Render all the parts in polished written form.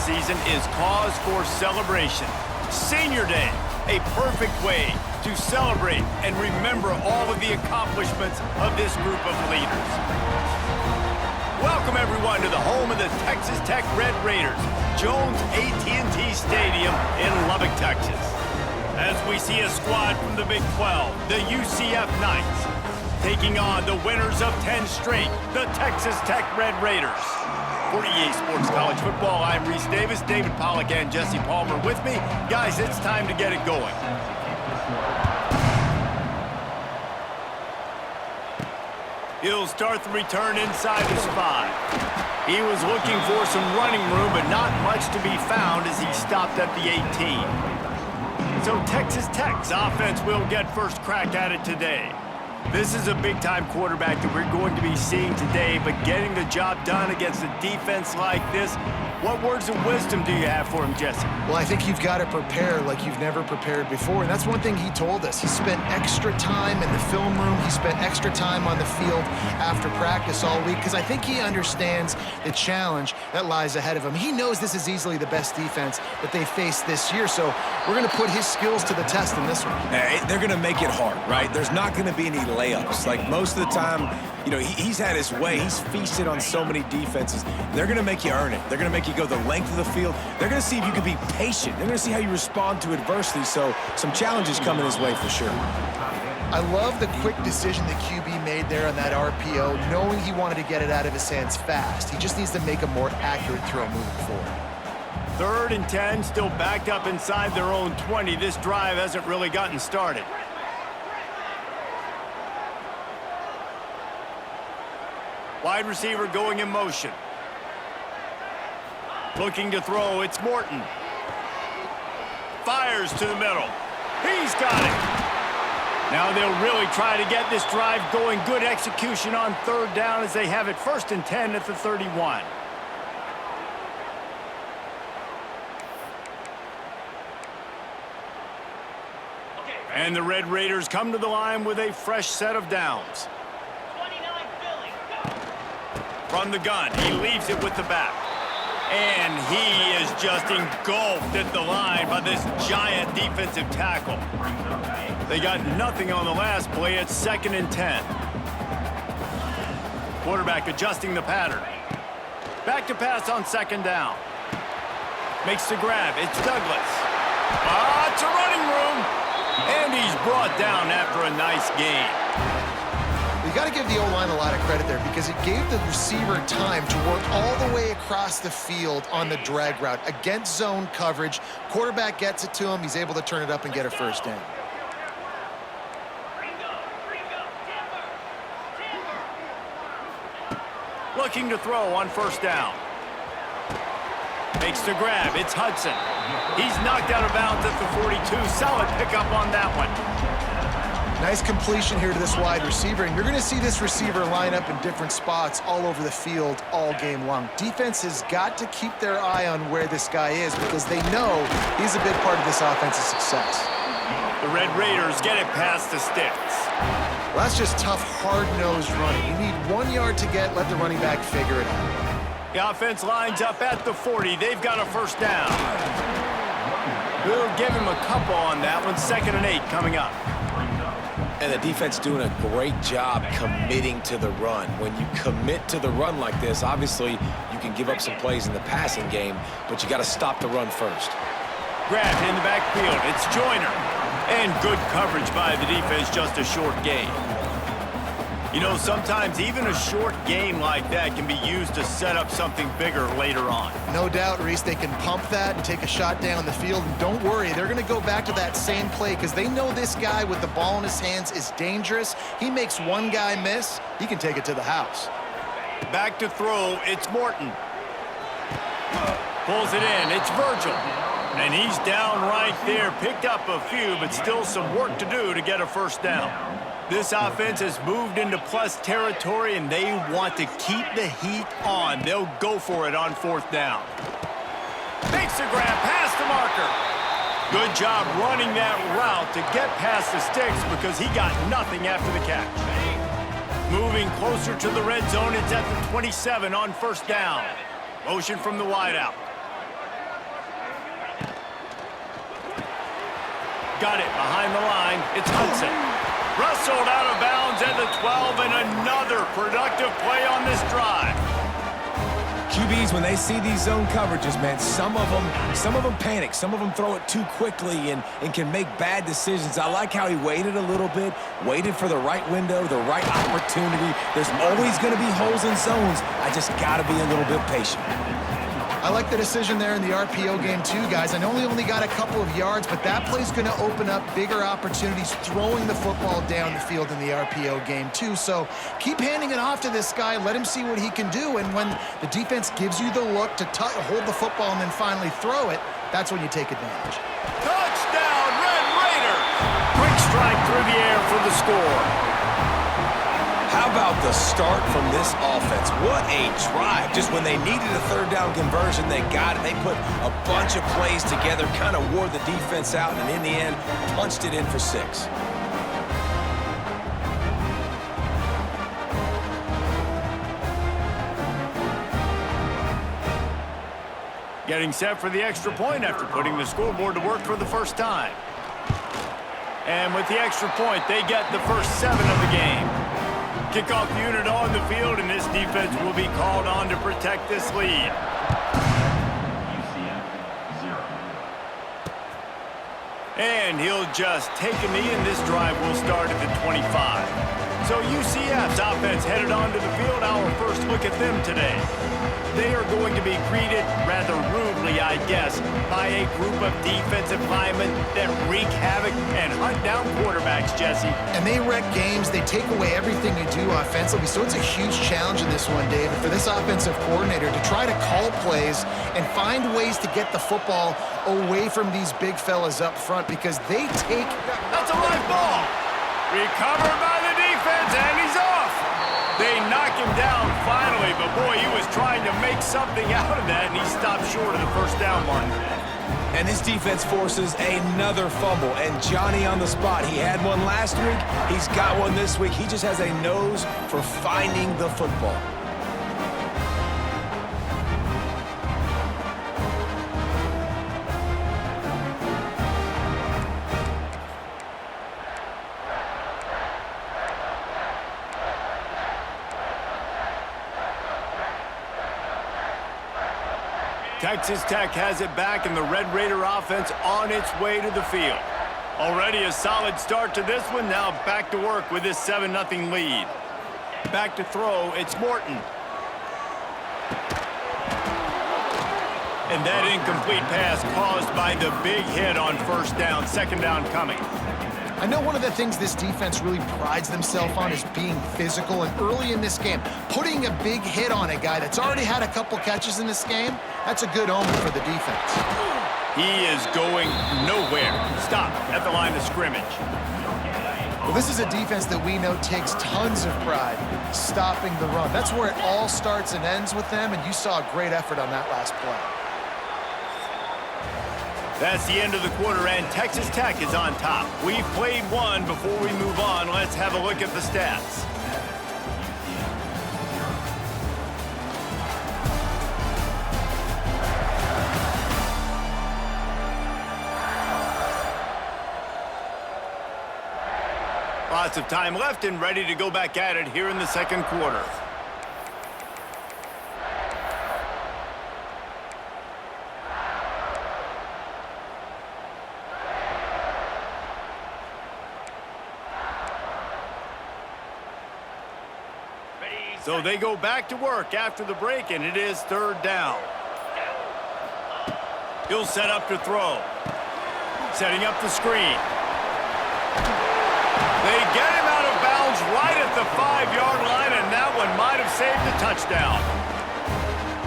season is cause for celebration. Senior Day, a perfect way to celebrate and remember all of the accomplishments of this group of leaders. Welcome, everyone, to the home of the Texas Tech Red Raiders, Jones AT&T Stadium in Lubbock, Texas. As we see a squad from the Big 12, the UCF Knights, taking on the winners of 10 straight, the Texas Tech Red Raiders. For EA Sports College Football, I'm Reese Davis, David Pollack, and Jesse Palmer with me. Guys, it's time to get it going. He'll start the return inside his 5. He was looking for some running room, but not much to be found as he stopped at the 18. So Texas Tech's offense will get first crack at it today. This is a big-time quarterback that we're going to be seeing today, but getting the job done against a defense like this, what words of wisdom do you have for him, Jesse? Well, I think you've got to prepare like you've never prepared before, and that's one thing he told us. He spent extra time in the film room. He spent extra time on the field after practice all week because I think he understands the challenge that lies ahead of him. He knows this is easily the best defense that they faced this year, so we're going to put his skills to the test in this one. They're going to make it hard, right? There's not going to be any layups. Like most of the time, you know, he's had his way. He's feasted on so many defenses. They're going to make you earn it. They're going to make you go the length of the field. They're going to see if you can be patient. They're going to see how you respond to adversity. So some challenges coming his way for sure. I love the quick decision the QB made there on that RPO, knowing he wanted to get it out of his hands fast. He just needs to make a more accurate throw moving forward. 3rd and 10, still backed up inside their own 20. This drive hasn't really gotten started. Wide receiver going in motion. Looking to throw, it's Morton. Fires to the middle. He's got it. Now they'll really try to get this drive going. Good execution on 3rd down as they have it 1st and 10 at the 31. And the Red Raiders come to the line with a fresh set of downs. From the gun, he leaves it with the back. And he is just engulfed at the line by this giant defensive tackle. They got nothing on the last play. It's 2nd and 10. Quarterback adjusting the pattern. Back to pass on 2nd down. Makes the grab. It's Douglas. It's a running room. And he's brought down after a nice gain. You got to give the O-line a lot of credit there because it gave the receiver time to work all the way across the field on the drag route against zone coverage. Quarterback gets it to him. He's able to turn it up and get a 1st down. Looking to throw on 1st down. Makes the grab. It's Hudson. He's knocked out of bounds at the 42. Solid pickup on that one. Nice completion here to this wide receiver, and you're going to see this receiver line up in different spots all over the field all game long. Defense has got to keep their eye on where this guy is because they know he's a big part of this offense's success. The Red Raiders get it past the sticks. Well, that's just tough, hard-nosed running. You need 1 yard to get, let the running back figure it out. The offense lines up at the 40. They've got a 1st down. We'll give him a couple on that one. 2nd and 8 coming up. And the defense doing a great job committing to the run. When you commit to the run like this, obviously you can give up some plays in the passing game, but you got to stop the run first. Grabbed in the backfield. It's Joyner. And good coverage by the defense, just a short gain. You know, sometimes even a short game like that can be used to set up something bigger later on. No doubt, Reese, they can pump that and take a shot down the field. And don't worry, they're going to go back to that same play because they know this guy with the ball in his hands is dangerous. He makes one guy miss, he can take it to the house. Back to throw, it's Morton. Pulls it in, it's Virgil. And he's down right there, picked up a few, but still some work to do to get a 1st down. This offense has moved into plus territory, and they want to keep the heat on. They'll go for it on 4th down. Makes the grab past the marker. Good job running that route to get past the sticks because he got nothing after the catch. Moving closer to the red zone, it's at the 27 on 1st down. Motion from the wideout. Got it behind the line. It's Hudson. Wrestled out of bounds at the 12, and another productive play on this drive. QBs, when they see these zone coverages, man, some of them panic. Some of them throw it too quickly and can make bad decisions. I like how he waited a little bit, waited for the right window, the right opportunity. There's always going to be holes in zones. I just got to be a little bit patient. I like the decision there in the RPO game too, guys. I know he only got a couple of yards, but that play's going to open up bigger opportunities throwing the football down the field in the RPO game too. So keep handing it off to this guy. Let him see what he can do. And when the defense gives you the look to hold the football and then finally throw it, that's when you take advantage. Touchdown, Red Raiders! Quick strike through the air for the score. How about the start from this offense? What a drive. Just when they needed a third down conversion, they got it. They put a bunch of plays together, kind of wore the defense out, and in the end, punched it in for 6. Getting set for the extra point after putting the scoreboard to work for the first time. And with the extra point, they get the first 7 of the game. Kickoff unit on the field, and this defense will be called on to protect this lead. UCF 0. And he'll just take a knee, and this drive will start at the 25. So UCF's offense headed onto the field. Our first look at them today. They are going to be greeted rather rudely, I guess, by a group of defensive linemen that wreak havoc and hunt down quarterbacks, Jesse. And they wreck games. They take away everything you do offensively. So it's a huge challenge in this one, David, for this offensive coordinator to try to call plays and find ways to get the football away from these big fellas up front because they take... That's a live ball. Recovered by the defense, and he's off. They knock him down finally, but boy, he was trying to make something out of that, and he stopped short of the first down mark. And this defense forces another fumble, and Johnny on the spot. He had one last week. He's got one this week. He just has a nose for finding the football. Texas Tech has it back, and the Red Raider offense on its way to the field. Already a solid start to this one. Now back to work with this 7-0 lead. Back to throw, it's Morton. And that incomplete pass caused by the big hit on first down. Second down coming. I know one of the things this defense really prides themselves on is being physical, and early in this game, putting a big hit on a guy that's already had a couple catches in this game, that's a good omen for the defense. He is going nowhere. Stop at the line of scrimmage. Well, this is a defense that we know takes tons of pride stopping the run. That's where it all starts and ends with them, and you saw a great effort on that last play. That's the end of the quarter, and Texas Tech is on top. We've played one. Before we move on, let's have a look at the stats. Lots of time left and ready to go back at it here in the second quarter. So they go back to work after the break, and it is third down. He'll set up to throw. Setting up the screen. They get him out of bounds right at the 5-yard line, and that one might have saved the touchdown.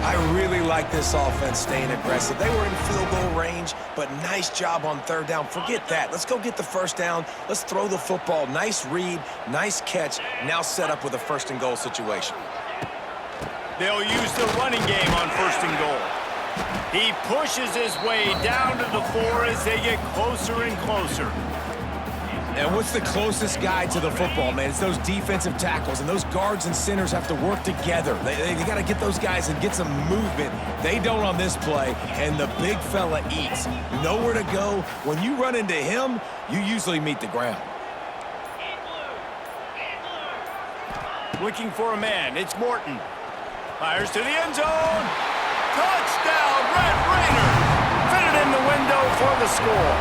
I really like this offense staying aggressive. They were in field goal range, but nice job on third down. Forget that. Let's go get the first down. Let's throw the football. Nice read, nice catch. Now set up with a first and goal situation. They'll use the running game on first and goal. He pushes his way down to the 4 as they get closer and closer. And what's the closest guy to the football, man? It's those defensive tackles, and those guards and centers have to work together. They got to get those guys and get some movement. They don't on this play, and the big fella eats. Nowhere to go. When you run into him, you usually meet the ground. Looking for a man. It's Morton. Fires to the end zone. Touchdown, Red Raiders. Fitted in the window for the score.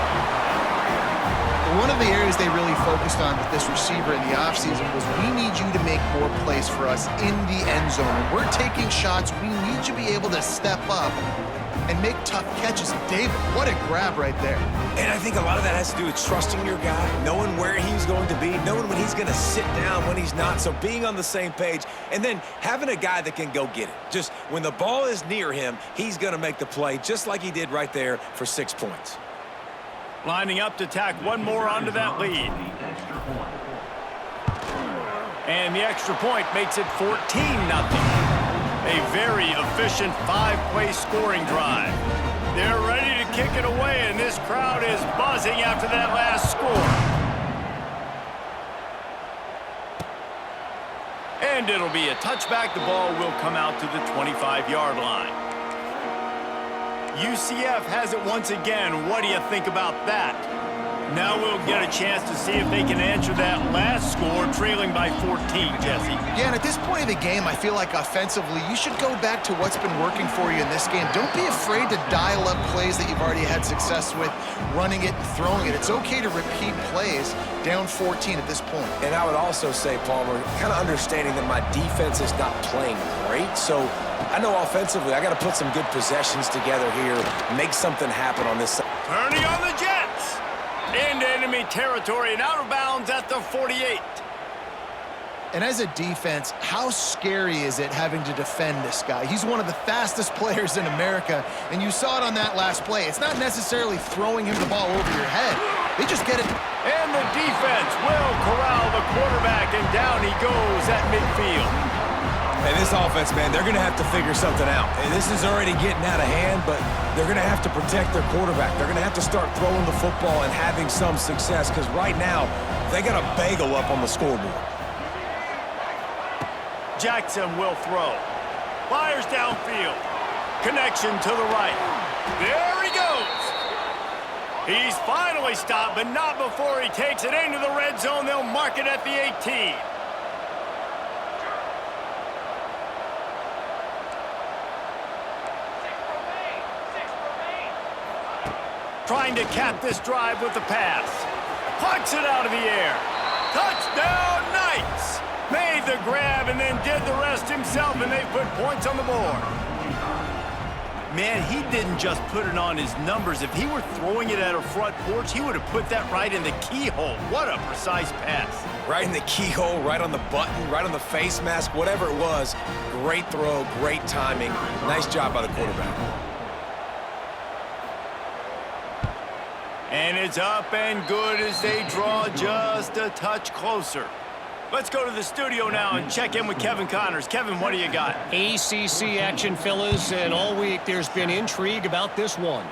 One of the areas they really focused on with this receiver in the offseason was we need you to make more plays for us in the end zone. When we're taking shots, we need you to be able to step up and make tough catches. David, what a grab right there. And I think a lot of that has to do with trusting your guy, knowing where he's going to be, knowing when he's going to sit down, when he's not. So being on the same page, and then having a guy that can go get it. Just when the ball is near him, he's going to make the play just like he did right there for 6 points. Lining up to tack one more onto that lead. And the extra point makes it 14-0. A very efficient 5-play scoring drive. They're ready to kick it away, and this crowd is buzzing after that last score. And it'll be a touchback. The ball will come out to the 25-yard line. UCF has it once again. What do you think about that? Now we'll get a chance to see if they can answer that last score, trailing by 14, Jesse. Yeah, and at this point of the game, I feel like offensively, you should go back to what's been working for you in this game. Don't be afraid to dial up plays that you've already had success with, running it and throwing it. It's okay to repeat plays down 14 at this point. And I would also say, Palmer, kind of understanding that my defense is not playing great, so I know offensively I got to put some good possessions together here, make something happen on this side. Turning on the Jets. Into enemy territory and out of bounds at the 48. And as a defense, how scary is it having to defend this guy? He's one of the fastest players in America, and you saw it on that last play. It's not necessarily throwing him the ball over your head. They just get it. And the defense will corral the quarterback, and down he goes at midfield. And this offense, man, they're going to have to figure something out. And this is already getting out of hand, but they're going to have to protect their quarterback. They're going to have to start throwing the football and having some success, because right now, they got a bagel up on the scoreboard. Jackson will throw. Fires downfield. Connection to the right. There he goes. He's finally stopped, but not before he takes it into the red zone. They'll mark it at the 18. Trying to cap this drive with the pass. Pucks it out of the air. Touchdown, Knights! Made the grab and then did the rest himself, and they put points on the board. Man, he didn't just put it on his numbers. If he were throwing it at a front porch, he would have put that right in the keyhole. What a precise pass. Right in the keyhole, right on the button, right on the face mask, whatever it was. Great throw, great timing. Nice job by the quarterback. And it's up and good as they draw just a touch closer. Let's go to the studio now and check in with Kevin Connors. Kevin, what do you got? ACC action, fellas, and all week there's been intrigue about this one.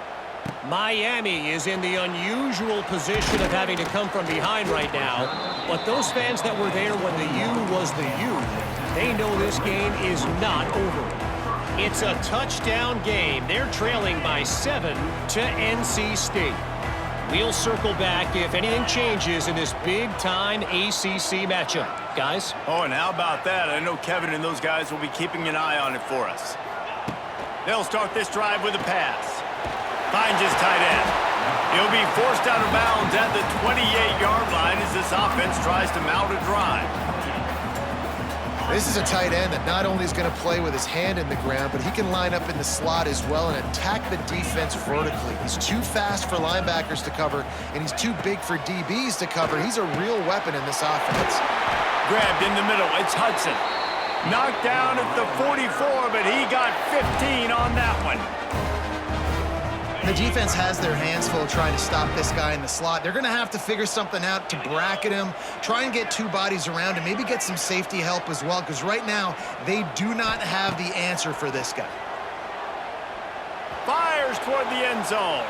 Miami is in the unusual position of having to come from behind right now, but those fans that were there when the U was the U, they know this game is not over. It's a touchdown game. They're trailing by 7 to NC State. We'll circle back if anything changes in this big-time ACC matchup. Guys? Oh, and how about that? I know Kevin and those guys will be keeping an eye on it for us. They'll start this drive with a pass. Finds his tight end. He'll be forced out of bounds at the 28-yard line as this offense tries to mount a drive. This is a tight end that not only is going to play with his hand in the ground, but he can line up in the slot as well and attack the defense vertically. He's too fast for linebackers to cover, and he's too big for DBs to cover. He's a real weapon in this offense. Grabbed in the middle. It's Hudson. Knocked down at the 44, but he got 15 on that one. The defense has their hands full trying to stop this guy in the slot. They're going to have to figure something out to bracket him, try and get two bodies around him, maybe get some safety help as well, because right now they do not have the answer for this guy. Fires toward the end zone.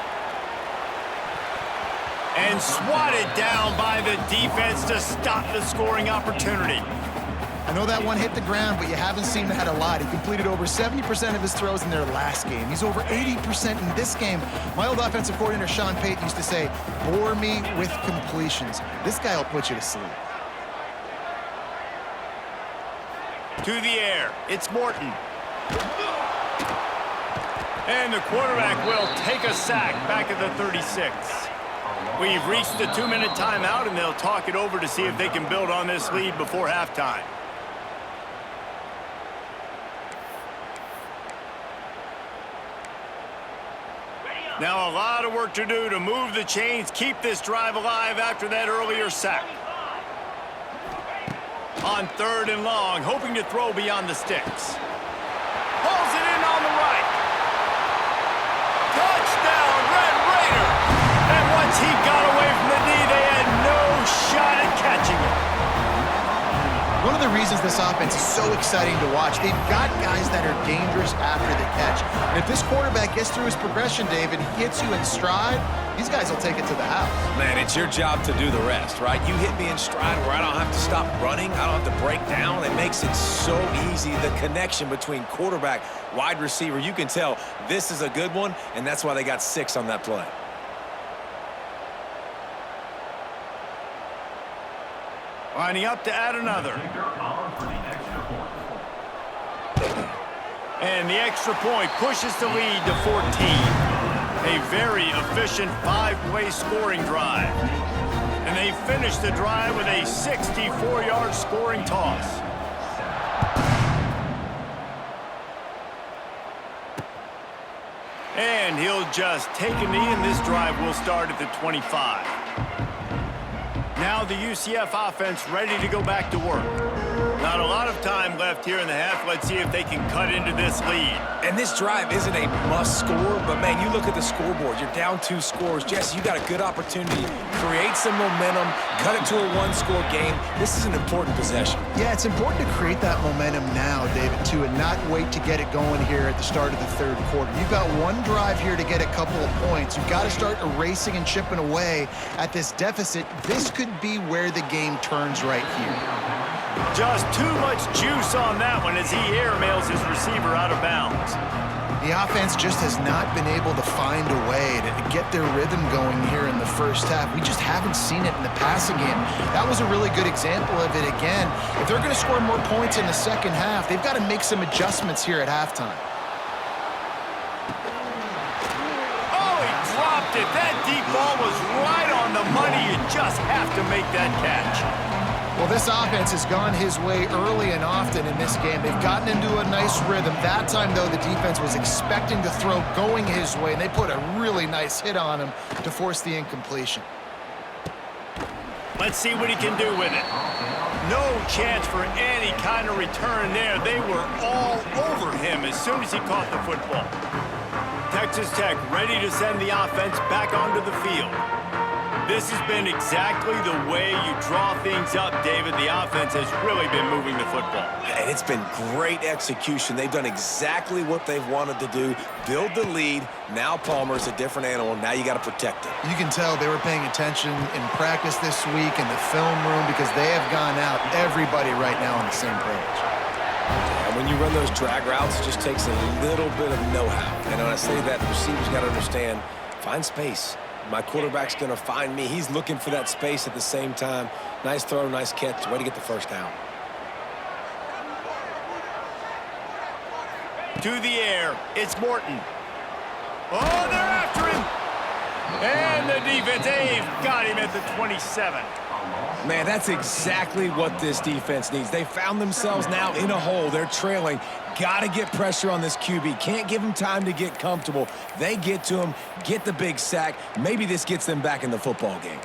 And swatted down by the defense to stop the scoring opportunity. I know that one hit the ground, but you haven't seen that a lot. He completed over 70% of his throws in their last game. He's over 80% in this game. My old offensive coordinator, Sean Payton, used to say, bore me with completions. This guy will put you to sleep. To the air, it's Morton. And the quarterback will take a sack back at the 36. We've reached the 2-minute timeout, and they'll talk it over to see if they can build on this lead before halftime. Now a lot of work to do to move the chains, keep this drive alive after that earlier sack. On 3rd and long, hoping to throw beyond the sticks. Pulls it in on the right. Touchdown, Red Raider! And once he got away from the knee, they had no shot at catching it. One of the reasons this offense is so exciting to watch, they've got guys that are dangerous after the catch. And if this quarterback gets through his progression, David, he hits you in stride, these guys will take it to the house. Man, it's your job to do the rest, right? You hit me in stride where I don't have to stop running. I don't have to break down. It makes it so easy. The connection between quarterback, wide receiver, you can tell this is a good one, and that's why they got 6 on that play. Lining up to add another. And the extra point pushes the lead to 14. A very efficient 5-play scoring drive. And they finish the drive with a 64-yard scoring toss. And he'll just take a knee, and this drive will start at the 25. Now the UCF offense ready to go back to work. Not a lot of time left here in the half. Let's see if they can cut into this lead. And this drive isn't a must score, but man, you look at the scoreboard. You're down 2 scores. Jesse, you got a good opportunity. Create some momentum, cut it to a 1-score game. This is an important possession. Yeah, it's important to create that momentum now, David, too, and not wait to get it going here at the start of the 3rd quarter. You've got one drive here to get a couple of points. You've got to start erasing and chipping away at this deficit. This could be where the game turns right here. Just too much juice on that one as he airmails his receiver out of bounds. The offense just has not been able to find a way to get their rhythm going here in the first half. We just haven't seen it in the passing game. That was a really good example of it again. If they're going to score more points in the second half, they've got to make some adjustments here at halftime. Oh, he dropped it. That deep ball was right on the money. You just have to make that catch. Well, this offense has gone his way early and often in this game. They've gotten into a nice rhythm. That time, though, the defense was expecting to throw going his way, and they put a really nice hit on him to force the incompletion. Let's see what he can do with it. No chance for any kind of return there. They were all over him as soon as he caught the football. Texas Tech ready to send the offense back onto the field. This has been exactly the way you draw things up, David. The offense has really been moving the football. And it's been great execution. They've done exactly what they've wanted to do. Build the lead. Now Palmer's a different animal. Now you got to protect it. You can tell they were paying attention in practice this week in the film room because they have gone out, everybody right now on the same page. And when you run those drag routes, it just takes a little bit of know-how. And when I say that, the receivers got to understand, find space. My quarterback's going to find me. He's looking for that space at the same time. Nice throw, nice catch. Way to get the first down. To the air, it's Morton. Oh, they're after him. And the defense, they've got him at the 27. Man, that's exactly what this defense needs. They found themselves now in a hole. They're trailing. Got to get pressure on this QB. Can't give him time to get comfortable. They get to him, get the big sack. Maybe this gets them back in the football game.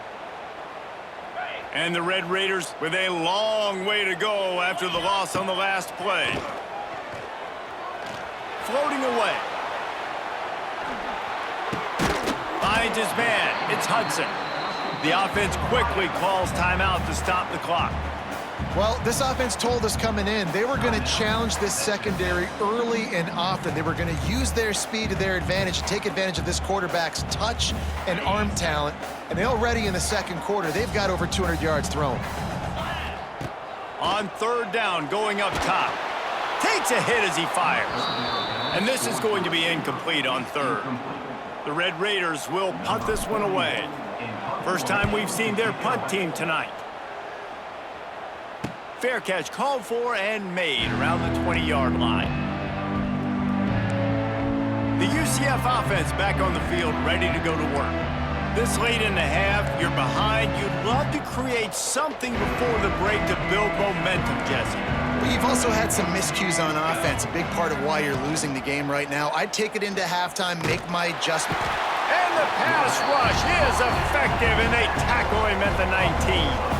And the Red Raiders with a long way to go after the loss on the last play. Floating away. Finds his man. It's Hudson. The offense quickly calls timeout to stop the clock. Well, this offense told us coming in they were going to challenge this secondary early and often. They were going to use their speed to their advantage and take advantage of this quarterback's touch and arm talent. And already in the second quarter, they've got over 200 yards thrown. On third down, going up top. Takes a hit as he fires. And this is going to be incomplete on third. The Red Raiders will punt this one away. First time we've seen their punt team tonight. Fair catch called for and made around the 20-yard line. The UCF offense back on the field, ready to go to work. This late in the half, you're behind. You'd love to create something before the break to build momentum, Jesse. But you've also had some miscues on offense, a big part of why you're losing the game right now. I'd take it into halftime, make my adjustment. And the pass rush is effective, and they tackle him at the 19.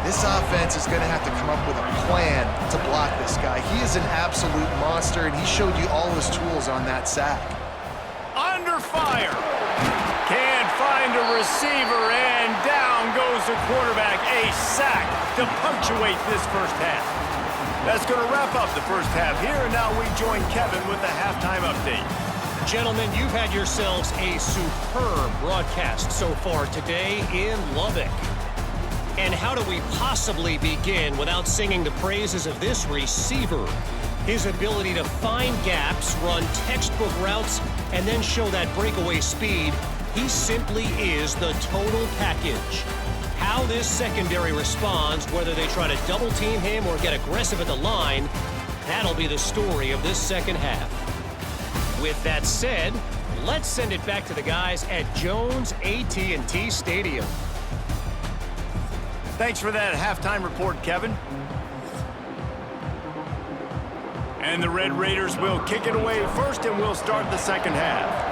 This offense is going to have to come up with a plan to block this guy. He is an absolute monster, and he showed you all his tools on that sack. Under fire. Can't find a receiver, and down goes the quarterback. A sack to punctuate this first half. That's going to wrap up the first half here, and now we join Kevin with the halftime update. Gentlemen, you've had yourselves a superb broadcast so far today in Lubbock. And how do we possibly begin without singing the praises of this receiver? His ability to find gaps, run textbook routes, and then show that breakaway speed. He simply is the total package. How this secondary responds, whether they try to double team him or get aggressive at the line, that'll be the story of this second half. With that said, let's send it back to the guys at Jones AT&T Stadium. Thanks for that halftime report, Kevin. And the Red Raiders will kick it away first, and we'll start the second half.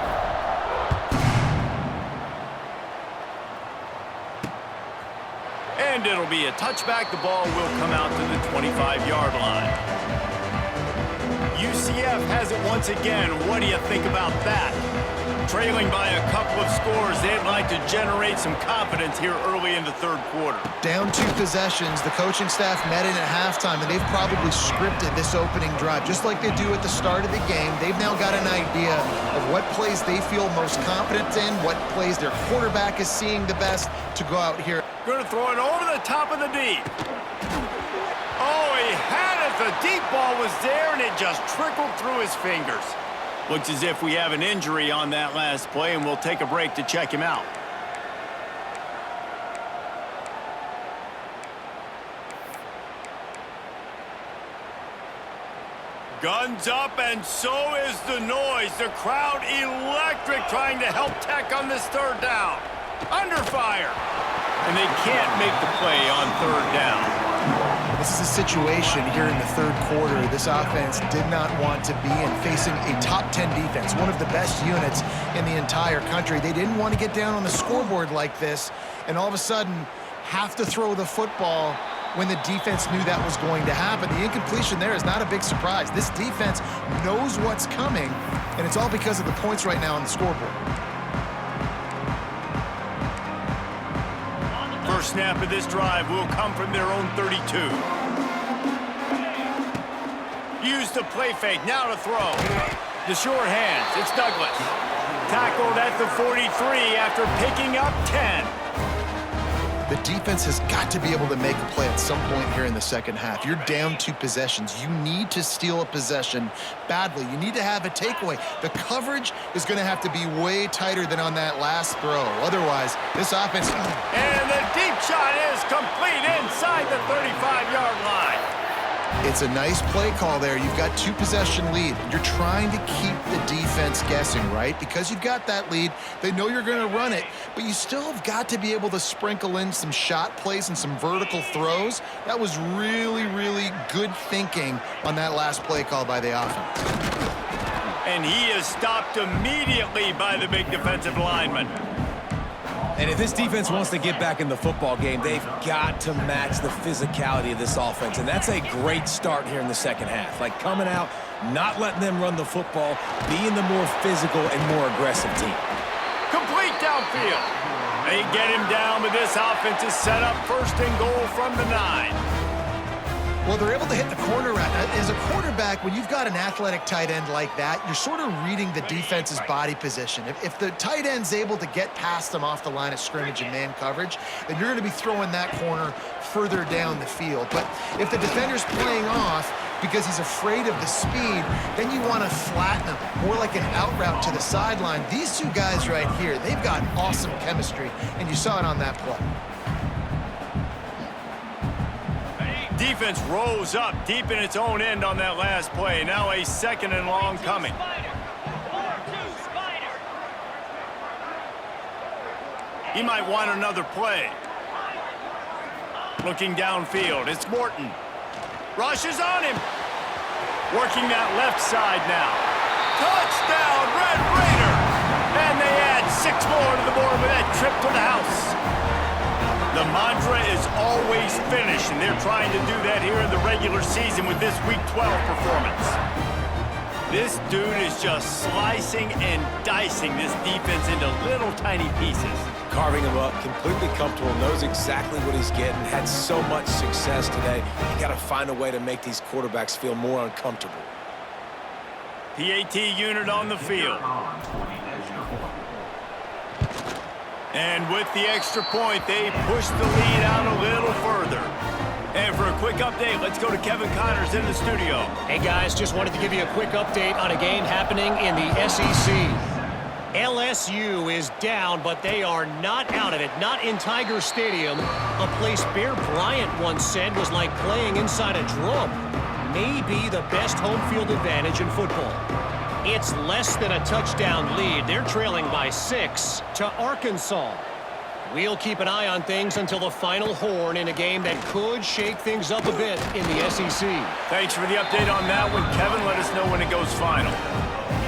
And it'll be a touchback. The ball will come out to the 25-yard line. UCF has it once again. What do you think about that? Trailing by a couple of scores, they'd like to generate some confidence here early in the third quarter. Down 2 possessions, the coaching staff met in at halftime, and they've probably scripted this opening drive. Just like they do at the start of the game, they've now got an idea of what plays they feel most confident in, what plays their quarterback is seeing the best to go out here. Going to throw it over the top of the deep. Oh, he had it. The deep ball was there, and it just trickled through his fingers. Looks as if we have an injury on that last play, and we'll take a break to check him out. Guns up, and so is the noise. The crowd electric, trying to help Tech on this third down. Under fire. And they can't make the play on third down. This is a situation here in the third quarter this offense did not want to be in, facing a top 10 defense, one of the best units in the entire country. They didn't want to get down on the scoreboard like this and all of a sudden have to throw the football when the defense knew that was going to happen. The incompletion there is not a big surprise. This defense knows what's coming, and it's all because of the points right now on the scoreboard. First snap of this drive will come from their own 32. Use the play fake, now to throw. The short hands, it's Douglas. Tackled at the 43 after picking up 10. The defense has got to be able to make a play at some point here in the second half. You're down 2 possessions. You need to steal a possession badly. You need to have a takeaway. The coverage is going to have to be way tighter than on that last throw. Otherwise, this offense... And the deep shot is complete inside the 35-yard line. It's a nice play call there. You've got 2 possession lead. You're trying to keep the defense guessing, right? Because you've got that lead. They know you're going to run it, but you still have got to be able to sprinkle in some shot plays and some vertical throws. That was really, really good thinking on that last play call by the offense. And he is stopped immediately by the big defensive lineman. And if this defense wants to get back in the football game, they've got to match the physicality of this offense. And that's a great start here in the second half. Like coming out, not letting them run the football, being the more physical and more aggressive team. Complete downfield. They get him down, but this offense is set up first and goal from the 9. Well, they're able to hit the corner route. As a quarterback, when you've got an athletic tight end like that, you're sort of reading the defense's body position. If the tight end's able to get past them off the line of scrimmage and man coverage, then you're going to be throwing that corner further down the field. But if the defender's playing off because he's afraid of the speed, then you want to flatten him, more like an out route to the sideline. These two guys right here, they've got awesome chemistry, and you saw it on that play. Defense rose up deep in its own end on that last play. Now a 2nd and long coming. He might want another play. Looking downfield, it's Morton. Rushes on him. Working that left side now. Touchdown, Red Raider! And they add 6 more to the board with that trip to the house. The mantra is always finish, and they're trying to do that here in the regular season with this Week 12 performance. This dude is just slicing and dicing this defense into little tiny pieces. Carving him up, completely comfortable, knows exactly what he's getting, had so much success today. You got to find a way to make these quarterbacks feel more uncomfortable. PAT unit on the field. And with the extra point, they push the lead out a little further. And for a quick update, let's go to Kevin Connors in the studio. Hey, guys, just wanted to give you a quick update on a game happening in the SEC. LSU is down, but they are not out of it, not in Tiger Stadium, a place Bear Bryant once said was like playing inside a drum. Maybe the best home field advantage in football. It's less than a touchdown lead. They're trailing by 6 to Arkansas. We'll keep an eye on things until the final horn in a game that could shake things up a bit in the SEC. Thanks for the update on that one, Kevin. Let us know when it goes final.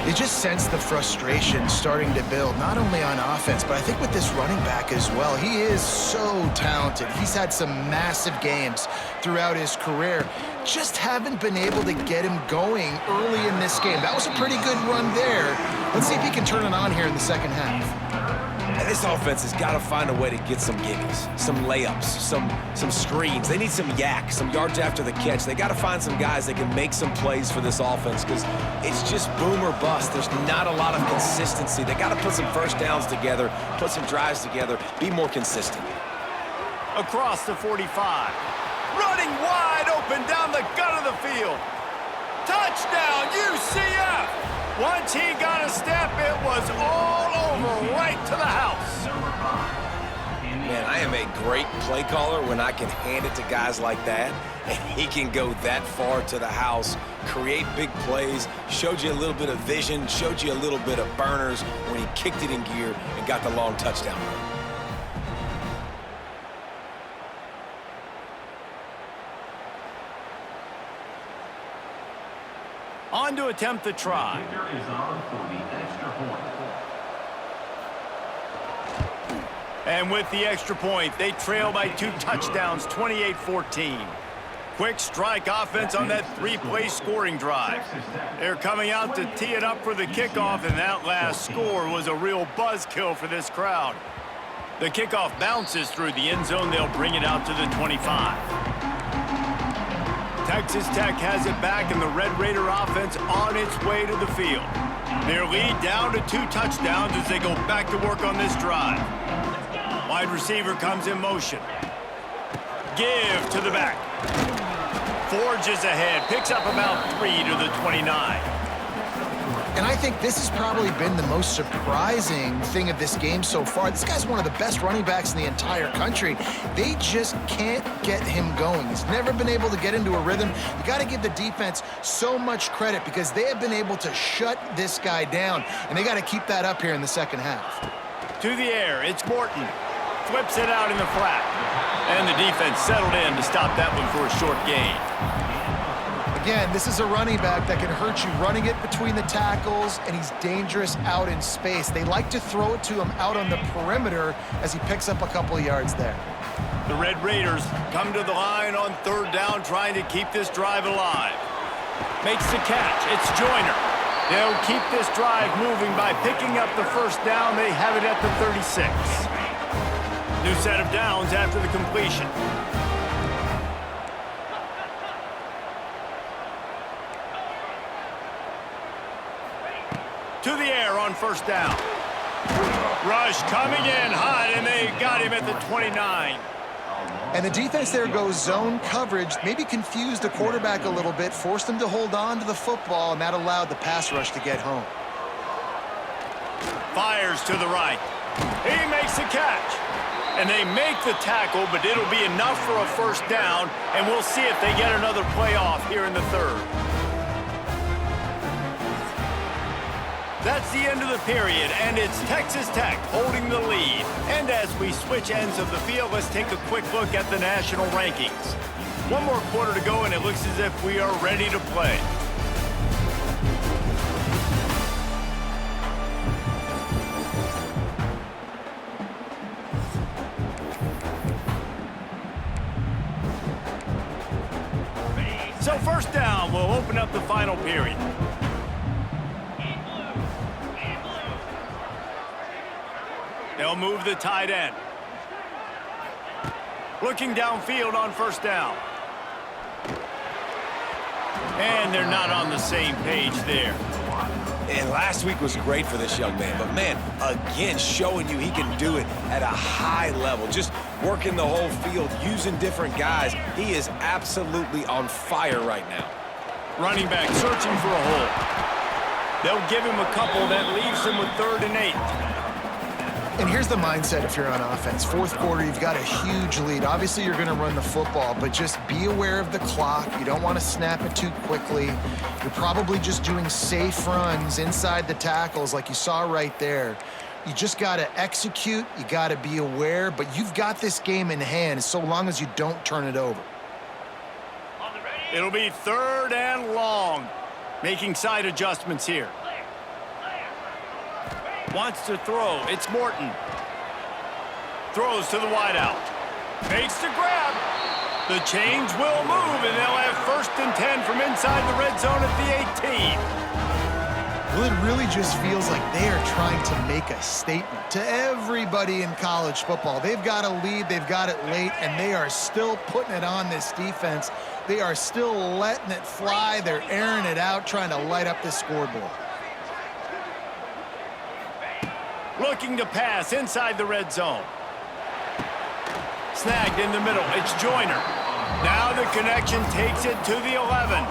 You just sense the frustration starting to build, not only on offense, but I think with this running back as well. He is so talented. He's had some massive games throughout his career. Just haven't been able to get him going early in this game. That was a pretty good run there. Let's see if he can turn it on here in the second half. And this offense has got to find a way to get some gimmies, some layups, some screens. They need some yak, some yards after the catch. They got to find some guys that can make some plays for this offense because it's just boom or bust. There's not a lot of consistency. They got to put some first downs together, put some drives together, be more consistent. Across the 45. Running wide open down the gut of the field. Touchdown, UCF! Once he got a step, it was all over right to the house. Man, I am a great play caller when I can hand it to guys like that, and he can go that far to the house, create big plays, showed you a little bit of vision, showed you a little bit of burners when he kicked it in gear and got the long touchdown run. On to attempt the try. And with the extra point, they trail by 2 touchdowns, 28-14. Quick strike offense on that 3-play scoring drive. They're coming out to tee it up for the kickoff, and that last score was a real buzzkill for this crowd. The kickoff bounces through the end zone. They'll bring it out to the 25. Texas Tech has it back, and the Red Raider offense on its way to the field. Their lead down to 2 touchdowns as they go back to work on this drive. Wide receiver comes in motion. Give to the back. Forges ahead, picks up about 3 to the 29. And I think this has probably been the most surprising thing of this game so far. This guy's one of the best running backs in the entire country. They just can't get him going. He's never been able to get into a rhythm. You got to give the defense so much credit because they have been able to shut this guy down, and they got to keep that up here in the second half. To the air, it's Morton. Flips it out in the flat. And the defense settled in to stop that one for a short gain. Again, this is a running back that can hurt you running it between the tackles, and he's dangerous out in space. They like to throw it to him out on the perimeter as he picks up a couple of yards there. The Red Raiders come to the line on 3rd down, trying to keep this drive alive. Makes the catch. It's Joyner. They'll keep this drive moving by picking up the first down. They have it at the 36. New set of downs after the completion. to the air on first down. Rush coming in hot, and they got him at the 29. And the defense there goes zone coverage, maybe confused the quarterback a little bit, forced him to hold on to the football, and that allowed the pass rush to get home. Fires to the right. He makes the catch. And they make the tackle, but it'll be enough for a first down, and we'll see if they get another play off here in the third. That's the end of the period, and it's Texas Tech holding the lead. And as we switch ends of the field, let's take a quick look at the national rankings. One more quarter to go, and it looks as if we are ready to play. So first down, we'll open up the final period. They'll move the tight end. Looking downfield on first down. And they're not on the same page there. And last week was great for this young man. But, man, again, showing you he can do it at a high level. Just working the whole field, using different guys. He is absolutely on fire right now. Running back searching for a hole. They'll give him a couple that leaves him with 3rd and 8. And here's the mindset if you're on offense. Fourth quarter, you've got a huge lead. Obviously, you're going to run the football, but just be aware of the clock. You don't want to snap it too quickly. You're probably just doing safe runs inside the tackles like you saw right there. You just got to execute. You got to be aware, but you've got this game in hand so long as you don't turn it over. It'll be 3rd and long. Making side adjustments here. Wants to throw. It's Morton. Throws to the wideout. Makes the grab. The chains will move, and they'll have 1st and 10 from inside the red zone at the 18. Well, it really just feels like they are trying to make a statement to everybody in college football. They've got a lead, they've got it late, and they are still putting it on this defense. They are still letting it fly. They're airing it out, trying to light up this scoreboard. Looking to pass inside the red zone. Snagged in the middle. It's Joyner. Now the connection takes it to the 11.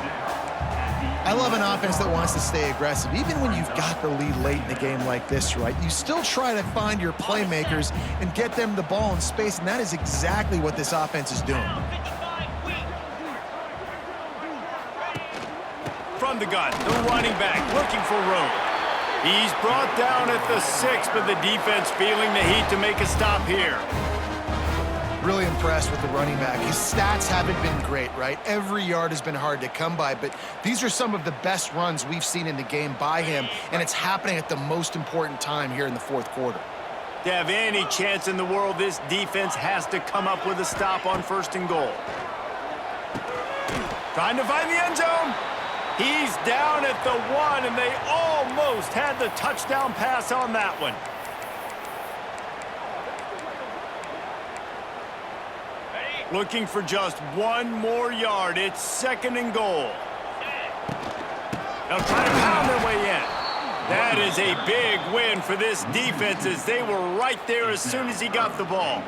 I love an offense that wants to stay aggressive. Even when you've got the lead late in the game like this, right? You still try to find your playmakers and get them the ball in space, and that is exactly what this offense is doing. From the gun, the running back looking for room. He's brought down at the 6, but the defense feeling the heat to make a stop here. Really impressed with the running back. His stats haven't been great, right? Every yard has been hard to come by, but these are some of the best runs we've seen in the game by him, and it's happening at the most important time here in the fourth quarter. To have any chance in the world, this defense has to come up with a stop on 1st and goal. Trying to find the end zone. He's down at the 1, and they almost had the touchdown pass on that one. Looking for just 1 more yard. It's 2nd and goal. They'll try to pound their way in. That is a big win for this defense as they were right there as soon as he got the ball.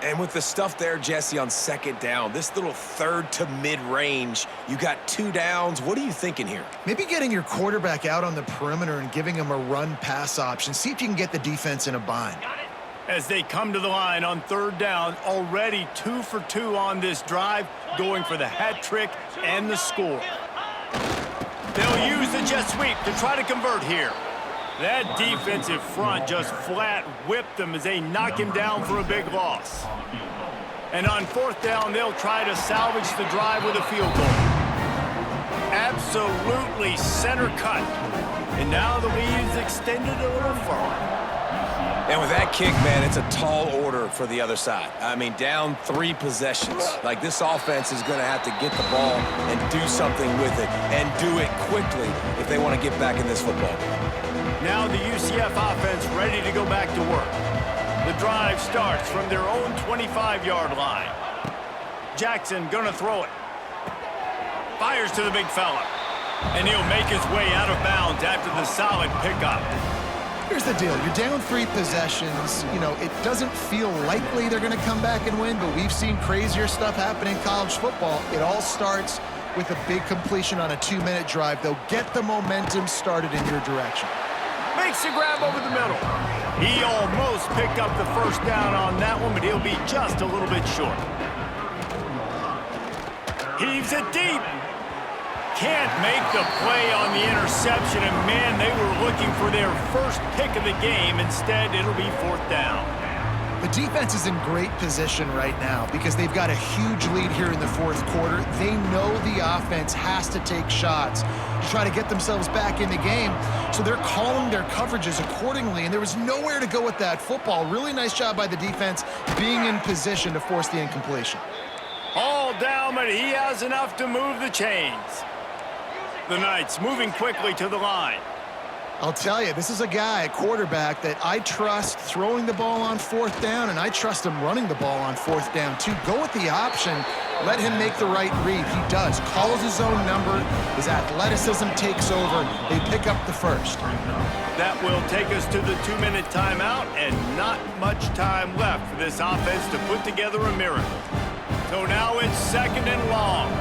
And with the stuff there, Jesse, on 2nd down, this little 3rd to mid-range, you got 2 downs. What are you thinking here? Maybe getting your quarterback out on the perimeter and giving him a run-pass option. See if you can get the defense in a bind. As they come to the line on 3rd down, already 2 for 2 on this drive, going for the hat trick and the score. They'll use the jet sweep to try to convert here. That defensive front just flat whipped them as they knock him down for a big loss. And on 4th down, they'll try to salvage the drive with a field goal. Absolutely center cut. And now the lead is extended a little further. And with that kick, man, it's a tall order for the other side. I mean, down 3 possessions. Like, this offense is going to have to get the ball and do something with it, and do it quickly if they want to get back in this football game. Now the UCF offense ready to go back to work. The drive starts from their own 25-yard line. Jackson gonna throw it. Fires to the big fella. And he'll make his way out of bounds after the solid pickup. Here's the deal. You're down 3 possessions. You know, it doesn't feel likely they're going to come back and win, but we've seen crazier stuff happen in college football. It all starts with a big completion on a 2-minute drive. They'll get the momentum started in your direction. Makes the grab over the middle. He almost picked up the first down on that one, but he'll be just a little bit short. Heaves it deep. Can't make the play on the interception, and man, they were looking for their first pick of the game. Instead, it'll be 4th down. The defense is in great position right now because they've got a huge lead here in the 4th quarter. They know the offense has to take shots to try to get themselves back in the game, so they're calling their coverages accordingly, and there was nowhere to go with that football. Really nice job by the defense being in position to force the incompletion. All down, but he has enough to move the chains. The Knights moving quickly to the line. I'll tell you, this is a guy, a quarterback, that I trust throwing the ball on 4th down, and I trust him running the ball on 4th down, too. Go with the option. Let him make the right read. He does. Calls his own number. His athleticism takes over. They pick up the first. That will take us to the 2-minute timeout, and not much time left for this offense to put together a miracle. So now it's 2nd and long.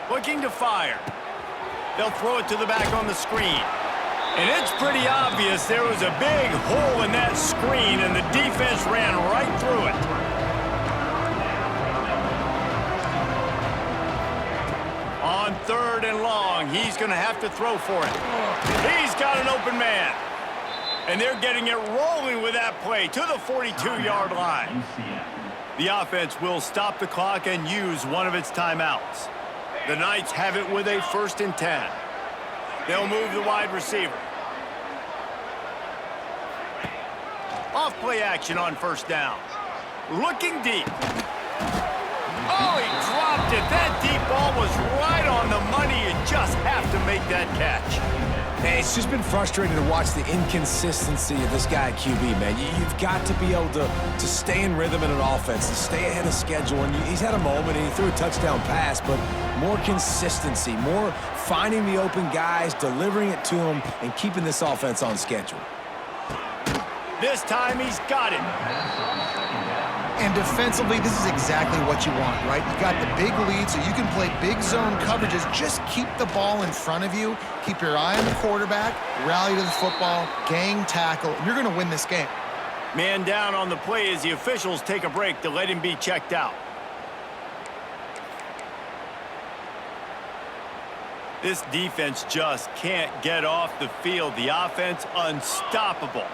Looking to fire. They'll throw it to the back on the screen. And it's pretty obvious there was a big hole in that screen, and the defense ran right through it. On 3rd and long, he's going to have to throw for it. He's got an open man. And they're getting it rolling with that play to the 42-yard line. The offense will stop the clock and use one of its timeouts. The Knights have it with a 1st and 10. They'll move the wide receiver. Off play action on 1st down. Looking deep. Oh, he dropped it. That deep ball was right on the money. You just have to make that catch. Hey, it's just been frustrating to watch the inconsistency of this guy at QB, man. You've got to be able to stay in rhythm in an offense, to stay ahead of schedule. And he's had a moment, and he threw a touchdown pass, but more consistency, more finding the open guys, delivering it to them, and keeping this offense on schedule. This time he's got it. And defensively, this is exactly what you want, right? You got the big lead, so you can play big zone coverages. Just keep the ball in front of you. Keep your eye on the quarterback. Rally to the football. Gang tackle. You're going to win this game. Man down on the play as the officials take a break to let him be checked out. This defense just can't get off the field. The offense unstoppable.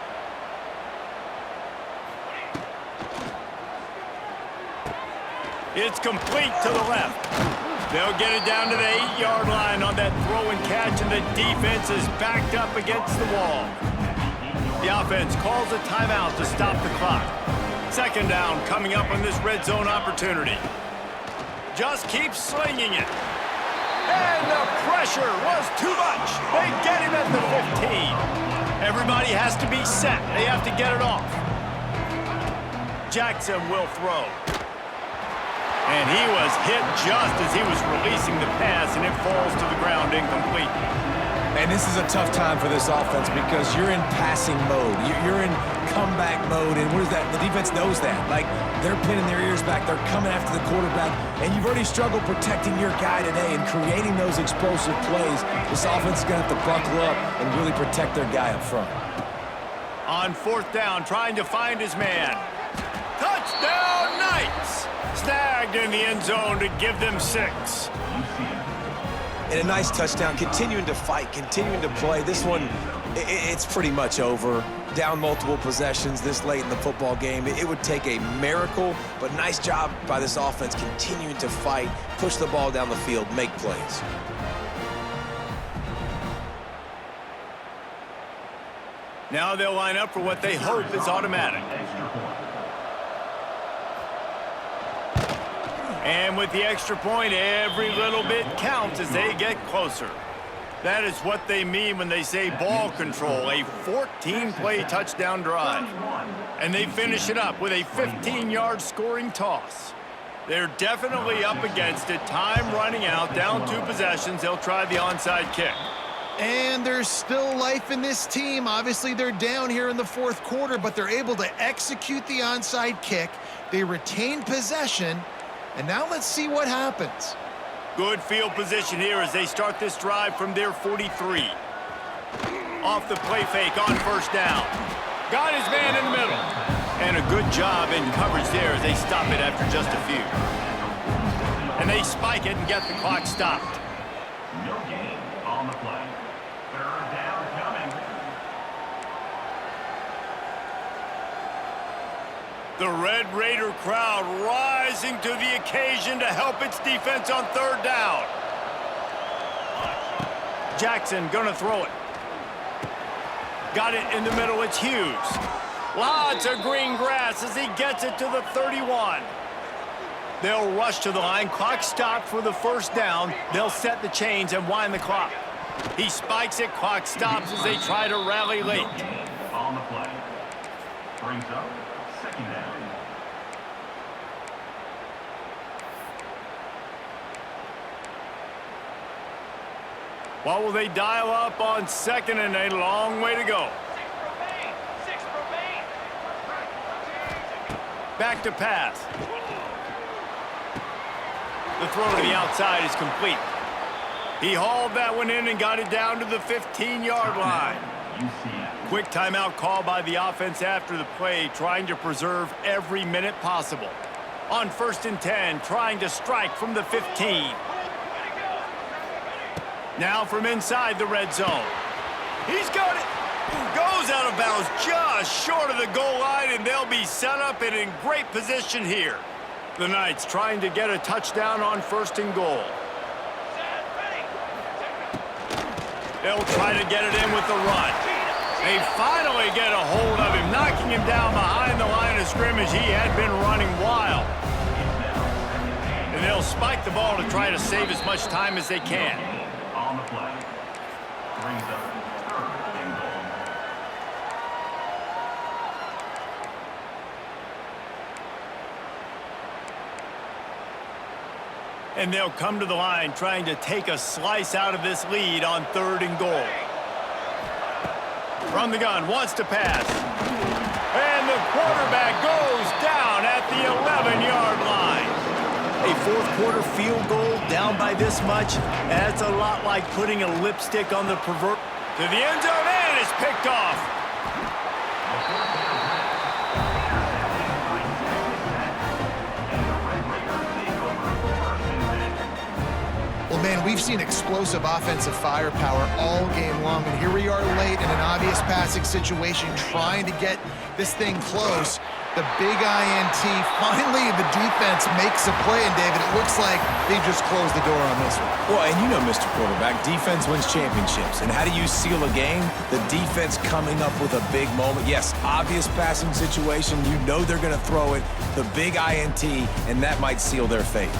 It's complete to the left. They'll get it down to the 8-yard line on that throw and catch, and the defense is backed up against the wall. The offense calls a timeout to stop the clock. 2nd down coming up on this red zone opportunity. Just keep slinging it. And the pressure was too much. They get him at the 15. Everybody has to be set. They have to get it off. Jackson will throw. And he was hit just as he was releasing the pass, and it falls to the ground incomplete. And this is a tough time for this offense because you're in passing mode. You're in comeback mode, and what is that? The defense knows that. Like, they're pinning their ears back. They're coming after the quarterback, and you've already struggled protecting your guy today and creating those explosive plays. This offense is going to have to buckle up and really protect their guy up front. On 4th down, trying to find his man. Touchdown, Knights! Snagged in the end zone to give them 6. And a nice touchdown, continuing to fight, continuing to play. This one, it's pretty much over. Down multiple possessions this late in the football game. It would take a miracle, but nice job by this offense continuing to fight, push the ball down the field, make plays. Now they'll line up for what they hope is automatic. And with the extra point, every little bit counts as they get closer. That is what they mean when they say ball control, a 14-play touchdown drive. And they finish it up with a 15-yard scoring toss. They're definitely up against it. Time running out, down 2 possessions. They'll try the onside kick. And there's still life in this team. Obviously, they're down here in the 4th quarter, but they're able to execute the onside kick. They retain possession, and now let's see what happens. Good field position here as they start this drive from their 43. Off the play fake on first down. Got his man in the middle. And a good job in coverage there as they stop it after just a few. And they spike it and get the clock stopped. No gain on the play. 3rd down coming. The Red Raider crowd rising to the occasion to help its defense on 3rd down. Jackson gonna throw it. Got it in the middle, it's Hughes. Lots of green grass as he gets it to the 31. They'll rush to the line, clock stopped for the 1st down. They'll set the chains and wind the clock. He spikes it, clock stops as they try to rally late. On the play. Brings up 2nd down. What will they dial up on 2nd and a long way to go? Back to pass. The throw to the outside is complete. He hauled that one in and got it down to the 15-yard line. UCF. Quick timeout call by the offense after the play, trying to preserve every minute possible. On 1st and 10, trying to strike from the 15. Now from inside the red zone. He's got it. Goes out of bounds just short of the goal line, and they'll be set up and in great position here. The Knights trying to get a touchdown on 1st and goal. They'll try to get it in with the run. They finally get a hold of him, knocking him down behind the line of scrimmage. He had been running wild. And they'll spike the ball to try to save as much time as they can. On the play. Brings up 3rd and goal. And they'll come to the line trying to take a slice out of this lead on 3rd and goal. From the gun, wants to pass. And the quarterback goes down at the 11-yard line. A 4th quarter field goal down by this much, that's a lot like putting a lipstick on the pervert. To the end zone, and it's picked off. Well, man, we've seen explosive offensive firepower all game long, and here we are late in an obvious passing situation trying to get this thing close. The big INT, finally the defense makes a play, and David, it looks like they just closed the door on this one. Well, and you know, Mr. Quarterback, defense wins championships. And how do you seal a game? The defense coming up with a big moment. Yes, obvious passing situation. You know they're going to throw it. The big INT, and that might seal their fate.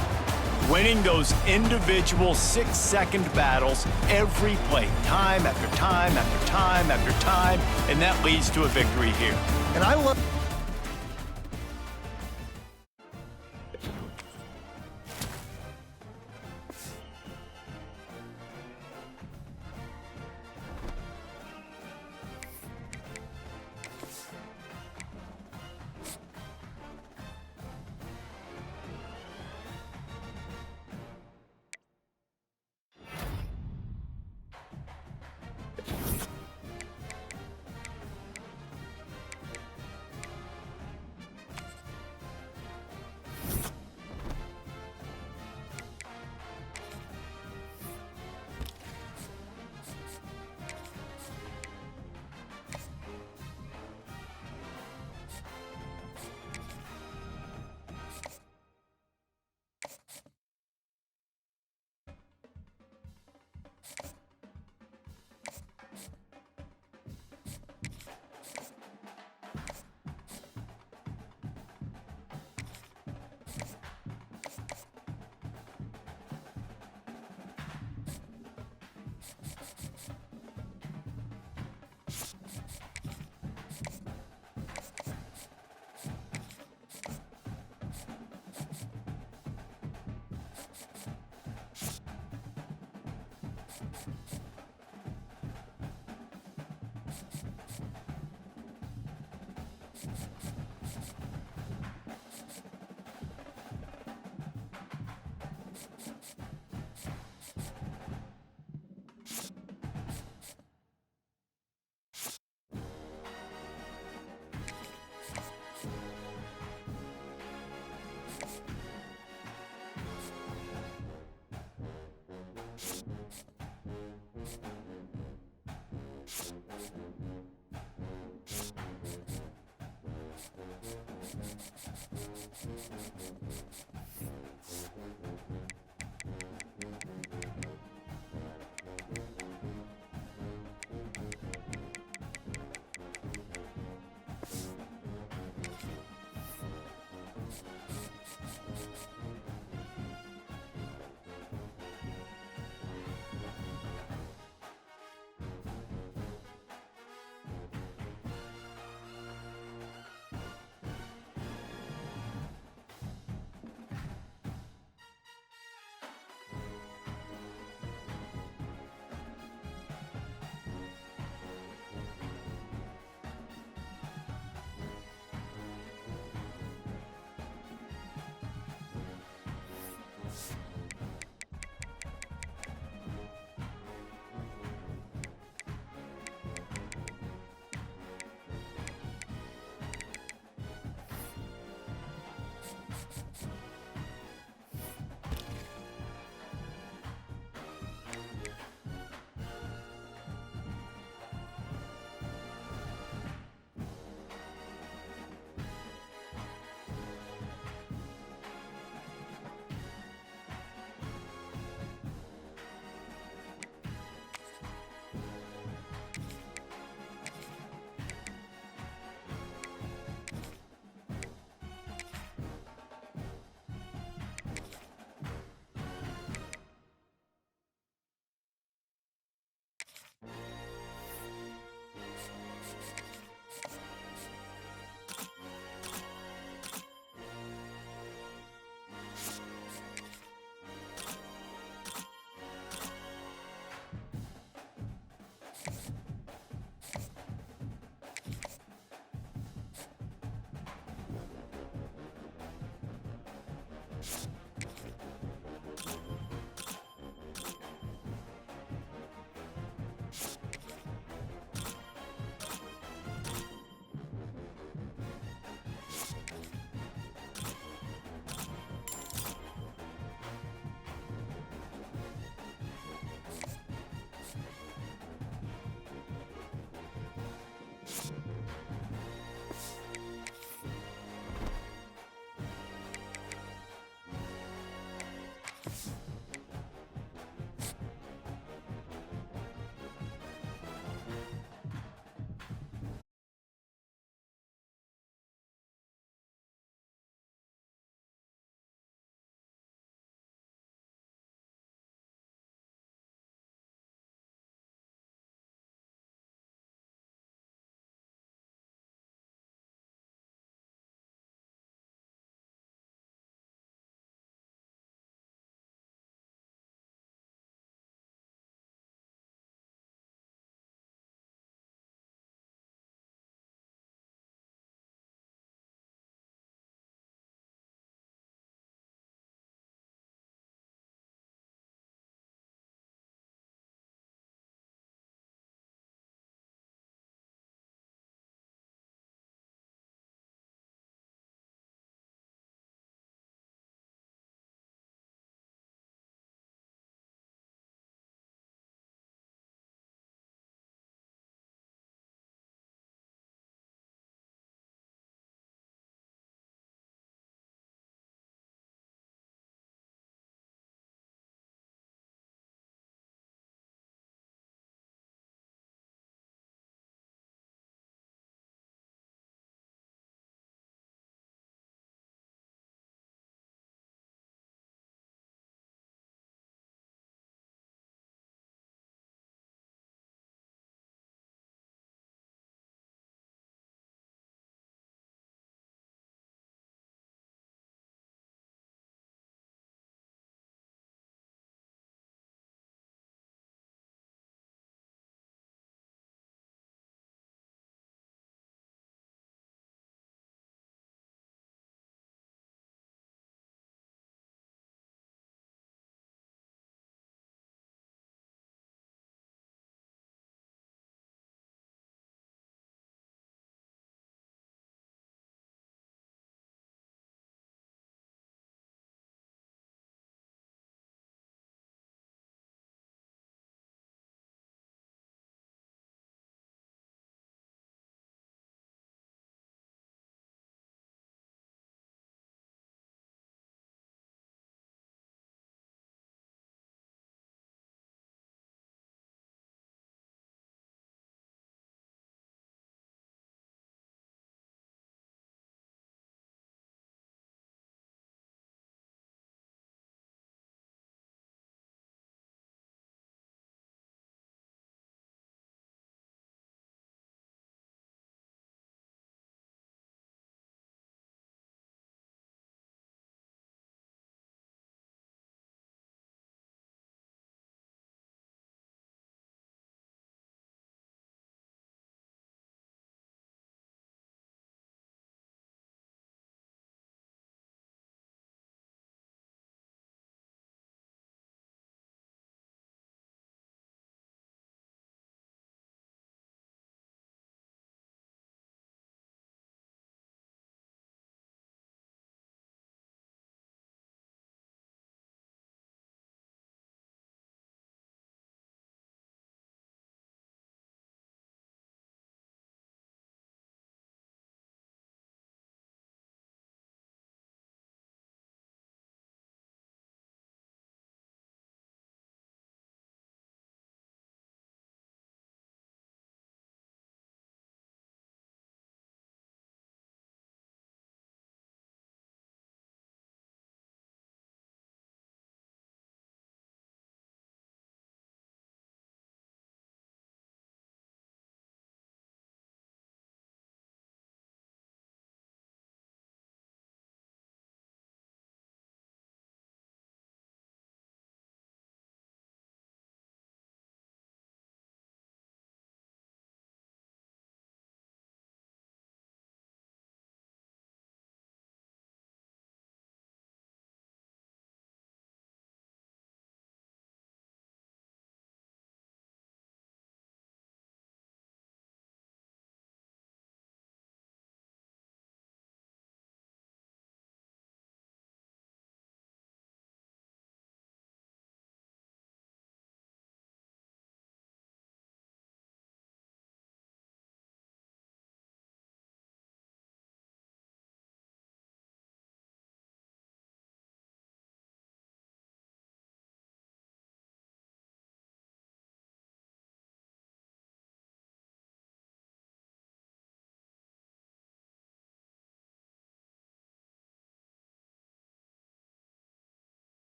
Winning those individual 6-second battles every play, time after time after time after time, and that leads to a victory here. And I love...